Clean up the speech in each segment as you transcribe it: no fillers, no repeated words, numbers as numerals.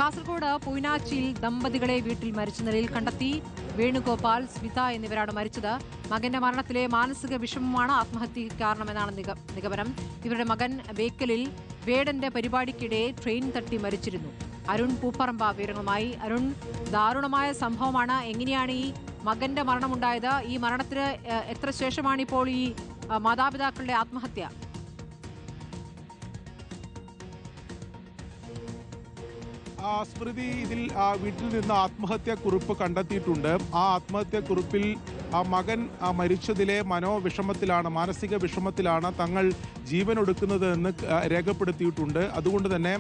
കാസർഗോഡ് പൂനാച്ചിയിൽ ദമ്പതികളെ വീട്ടിൽ മരിച്ച നിലയിൽ കണ്ടെത്തി. വേണുഗോപാൽ, സ്മിത എന്നിവരാണ് മരിച്ചത്. മകന്റെ മരണത്തിലെ മാനസിക വിഷമമാണ് ആത്മഹത്യയ്ക്ക് കാരണമെന്നാണ് നിഗമനം. ഇവരുടെ മകൻ ബേക്കലിൽ വേടന്റെ പരിപാടിക്കിടെ ട്രെയിൻ തട്ടി മരിച്ചിരുന്നു. അരുൺ പൂപ്പറമ്പ വിവരങ്ങളുമായി. അരുൺ, ദാരുണമായ സംഭവമാണ്. എങ്ങനെയാണ് ഈ മകന്റെ മരണമുണ്ടായത്? ഈ മരണത്തിന് എത്ര ശേഷമാണ് ഇപ്പോൾ ഈ മാതാപിതാക്കളുടെ ആത്മഹത്യ? സ്മൃതി, ഇതിൽ വീട്ടിൽ നിന്ന് ആത്മഹത്യാക്കുറിപ്പ് കണ്ടെത്തിയിട്ടുണ്ട്. ആ ആത്മഹത്യാക്കുറിപ്പിൽ മകൻ മരിച്ചതിലെ മാനസിക വിഷമത്തിലാണ് തങ്ങൾ ജീവനൊടുക്കുന്നത് എന്ന് രേഖപ്പെടുത്തിയിട്ടുണ്ട്. അതുകൊണ്ട് തന്നെ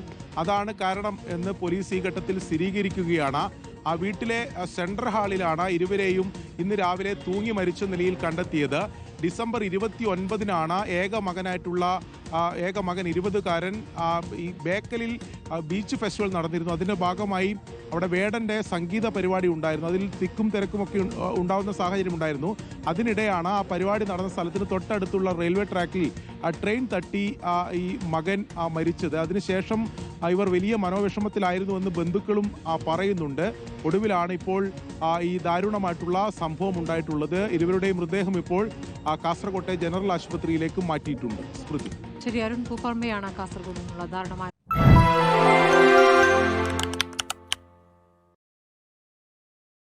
അതാണ് കാരണം എന്ന് പോലീസ് ഈ ഘട്ടത്തിൽ സ്ഥിരീകരിക്കുകയാണ്. ആ വീട്ടിലെ സെൻട്രൽ ഹാളിലാണ് ഇരുവരെയും ഇന്ന് രാവിലെ തൂങ്ങി മരിച്ച നിലയിൽ കണ്ടെത്തിയത്. ഡിസംബർ 29-നാണ് ഏക മകൻ 20-കാരൻ ഈ ബേക്കലിൽ ബീച്ച് ഫെസ്റ്റിവൽ നടന്നിരുന്നു. അതിൻ്റെ ഭാഗമായി അവിടെ വേടൻ്റെ സംഗീത പരിപാടി ഉണ്ടായിരുന്നു. അതിൽ തിക്കും തിരക്കുമൊക്കെ ഉണ്ടാകുന്ന സാഹചര്യം ഉണ്ടായിരുന്നു. അതിനിടെയാണ് ആ പരിപാടി നടന്ന സ്ഥലത്തിന് തൊട്ടടുത്തുള്ള റെയിൽവേ ട്രാക്കിൽ ട്രെയിൻ തട്ടി ഈ മകൻ മരിച്ചത്. അതിനുശേഷം ഇവർ വലിയ മനോവിഷമത്തിലായിരുന്നുവെന്ന് ബന്ധുക്കളും പറയുന്നുണ്ട്. ഒടുവിലാണ് ഇപ്പോൾ ഈ ദാരുണമായിട്ടുള്ള സംഭവം ഉണ്ടായിട്ടുള്ളത്. ഇരുവരുടെയും മൃതദേഹം ഇപ്പോൾ കാസർകോട്ടെ ജനറൽ ആശുപത്രിയിലേക്ക് മാറ്റിയിട്ടുണ്ട്. സ്മൃതി. ശരി, അരുൺ പൂപ്പറമ്പയാണ് കാസർഗോഡ് നിന്നുള്ള ദാരുണമായ